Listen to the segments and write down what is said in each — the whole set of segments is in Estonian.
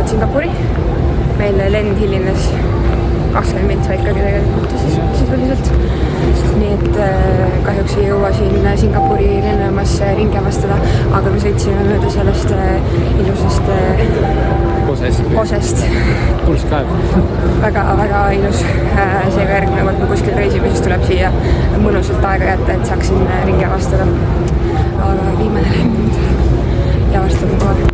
Singapuri. Meil lend hilines 20 minti ikkagi tegelikult sisuliselt. Nii et kahjuks ei jõua siin Singapuri lennujaamas ringi avastada, aga me sõitsime mööda sellest ilusast kosest. Pulss kaeb. Väga ilus. Seega järgmine kord, kui kuskil reisime, siis tuleb siia mõnusalt aega jätta, et saaksin ringi avastada. Aga viimane lend ja avastame kohe.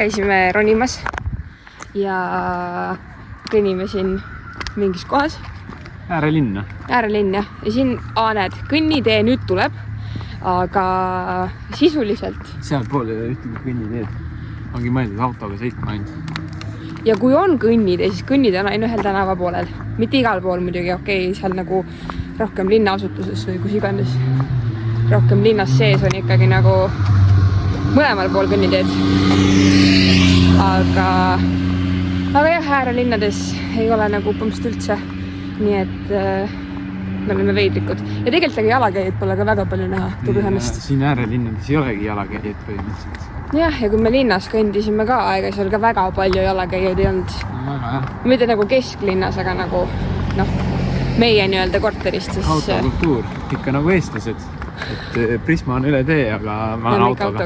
Käisime ronimas ja kõnnime siin mingis kohas. Äärelinn jah. Ja siin, näed, kõnnitee nüüd tuleb, aga sisuliselt. Sealpool ei ole ühtegi kõnniteed. Ongi mõeldud autoga sõitma ainult. Ja kui on kõnnitee, siis kõnnitee on ainult ühel tänava poolel. Mitte igal pool muidugi, seal nagu rohkem linnaasutuses või kus iganes. Rohkem linnas sees on ikkagi nagu mõlemal pool kõnniteed. Aga jah, äärelinnades ei ole nagu põhimõtteliselt üldse. Nii et me oleme veidrikud. Ja tegelikult jalakäijad pole ka väga palju näha Tugühemest. Siin äärelinnades ei olegi jalakäijad põhimõtteliselt. Jah, ja kui me linnas kõndisime ka, ega seal ka väga palju jalakäijad ei olnud. Mitte nagu kesklinnas, aga nagu meie nii-öelda korterist. Autokultuur, ikka nagu eestlased. Et Prisma on üle tee, aga ma olen autoga.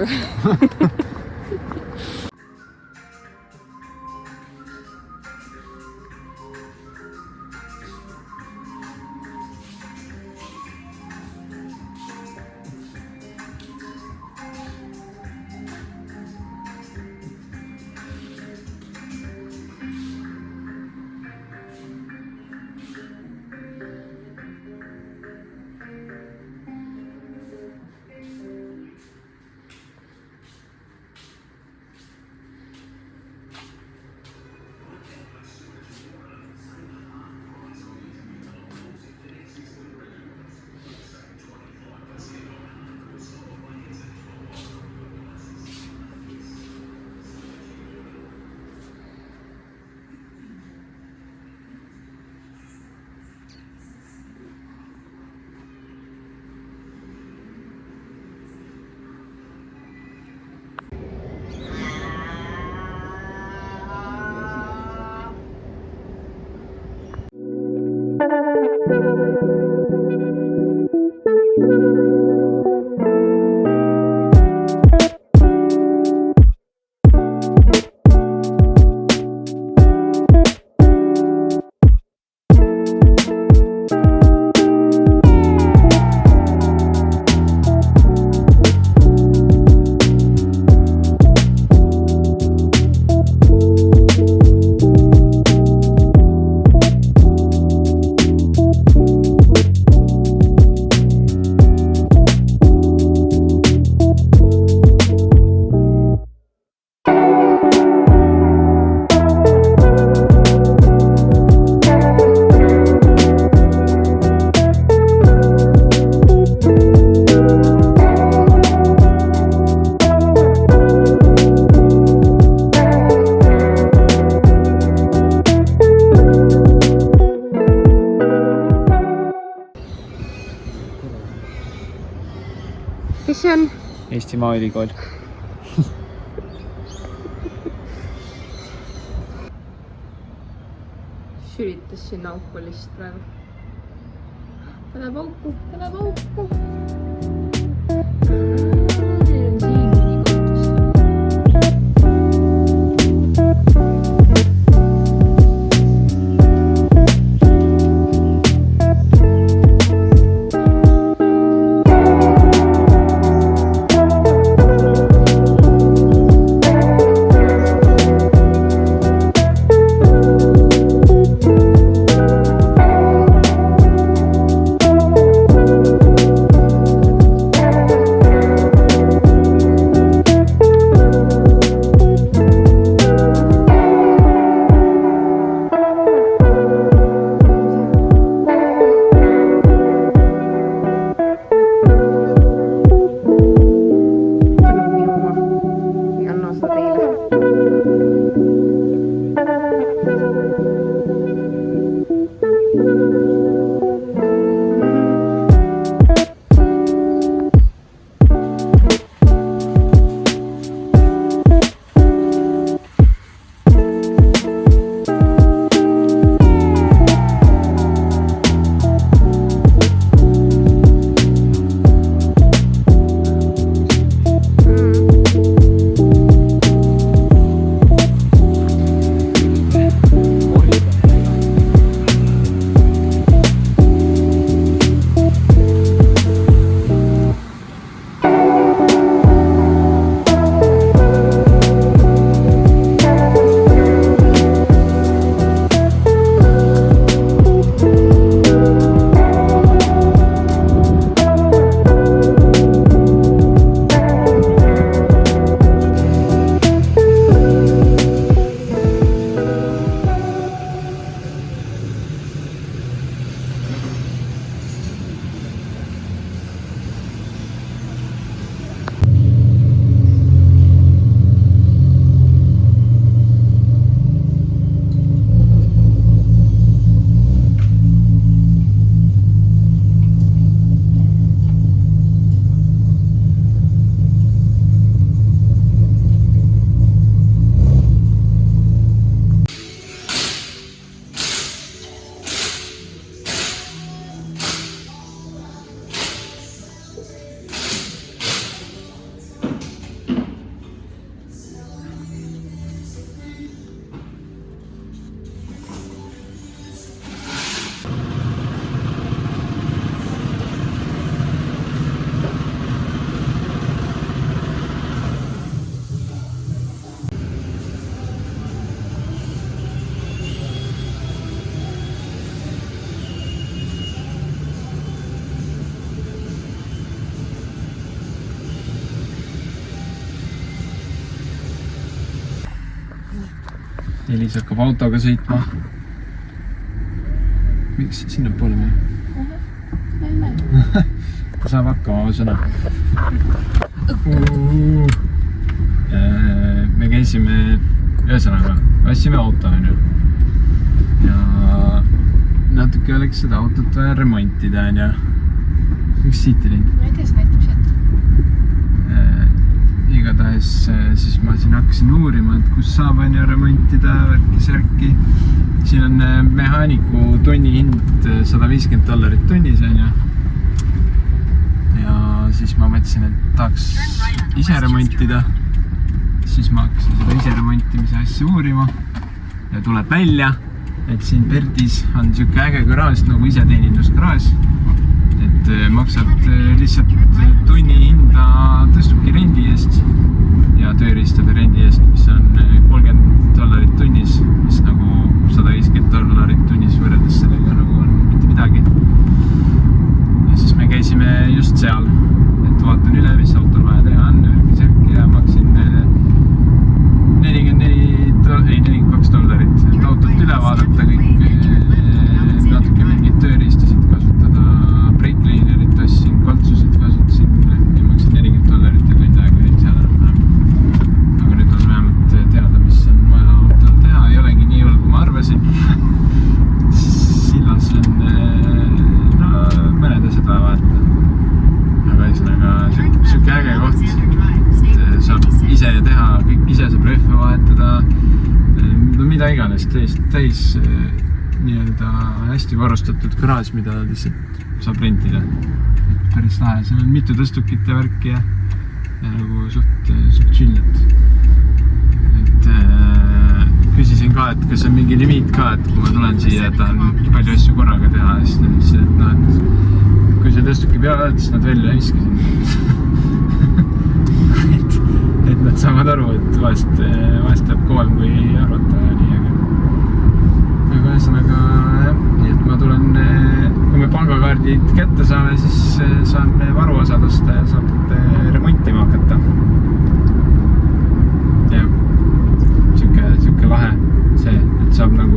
Viimsi Maaülikool. Süritas sinna auku lihtsalt praegu. Ta läheb auku, ta läheb auku. Elis hakkab autoga sõitma. Miks sinna poole me? Ta saab hakkama sõna. Me käisime ühesõnaga, vassime auto on ju. Ja natuke oleks seda autot vaja remontida on ju. Miks siit ei läinud? Ma ei tea, see näitab sealt. Igatahes siis ma siin hakkasin uurima, et kus saab on ju remontida värki-särki. Siin on mehaaniku tunni hind $150 tunnis on ju. Ja siis ma mõtlesin, et tahaks ise remontida. Siis ma hakkasin seda ise remontimise asja uurima. Ja tuleb välja, et siin Perdis on siuke äge garaaž nagu iseteenindusgaraaž. Et maksad lihtsalt tunni hinda tõstubki rendi eest ja tööriistade rendi eest, mis on $30 tunnis, mis nagu $150 tunnis võrreldes sellega nagu on mitte midagi. Ja siis me käisime just seal, et vaatan üle, mis autol vaja teha on, värki-särki ja maksin $42, et autot üle vaadata, kõik natuke mingid tööriistasid kasutada, breaklinerit tassin, kaltsusid kasutasin ja maksin $40 ja tund aega olin seal enam. Aga nüüd on vähemalt teada, mis on vaja autol teha, ei olegi nii iganes täis nii-öelda hästi varustatud garaaž, mida lihtsalt saab rentida. Päris lahe, seal on mitu tõstukite värki ja nagu suht chillet. Et küsisin ka, et kas on mingi limiit ka, et kui ma tulen siia, et tahan palju asju korraga teha, siis nad ütlesid, et et kui see tõstuki peale, siis nad välja ei viska sinna. et nad saavad aru, et vahest läheb kauem kui arvata nii, aga ühesõnaga jah, nii et ma tulen, kui me pangakaardid kätte saame, siis saan varuosad osta ja saab remontima hakata. jah, siuke lahe see, et saab nagu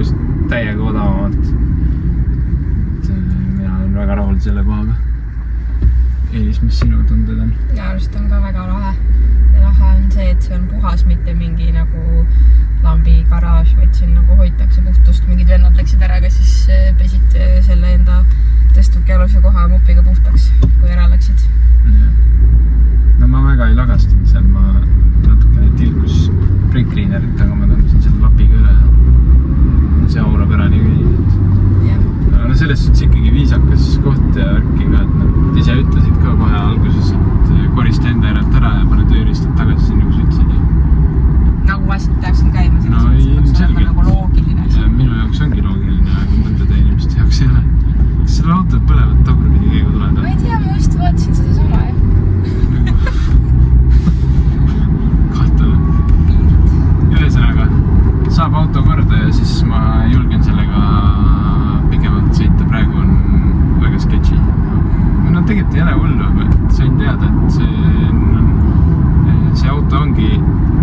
täiega odavamalt. Mina olen väga rahul selle kohaga. Eelis, mis sinu tunded on? Minu arust on ka väga lahe. Ja lahe on see, et see on puhas, mitte mingi nagu lambi garaaž, vaid siin nagu hoitakse puhtust. Mingid vennad läksid ära, aga siis pesid selle enda tõstuki aluse koha mupiga puhtaks, kui ära läksid. No ma väga ei lagastanud seal, ma natukene tilkus break-cleanerit, aga ma tõmbasin selle lapiga üle. See aurab ära nii küll. No selles suhtes ikkagi viisakas koht ja värki ka, et nad ise ütlesid ka kohe alguses, et korista enda järelt ära ja pane tööriistad tagasi sinna, kus ütlesid. Nagu asjad peaksid käima selles mõttes, et nagu loogiline. Ja minu jaoks ongi loogiline, aga mõndade inimeste jaoks ei ole. Kas selle autod põlevad tagurpidi käigu tuleda? Ma ei tea, ma just vaatasin seda sama, Kahtlane. Ühesõnaga, saab auto korda ja siis ma julgen sellega pikemalt sõita. Praegu on väga sketši. No tegelikult ei ole hullu, et sain teada, et see auto ongi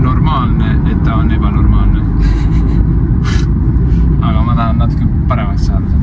normaalne, et ta on ebanormaalne. Aga ma tahan natuke paremaks saada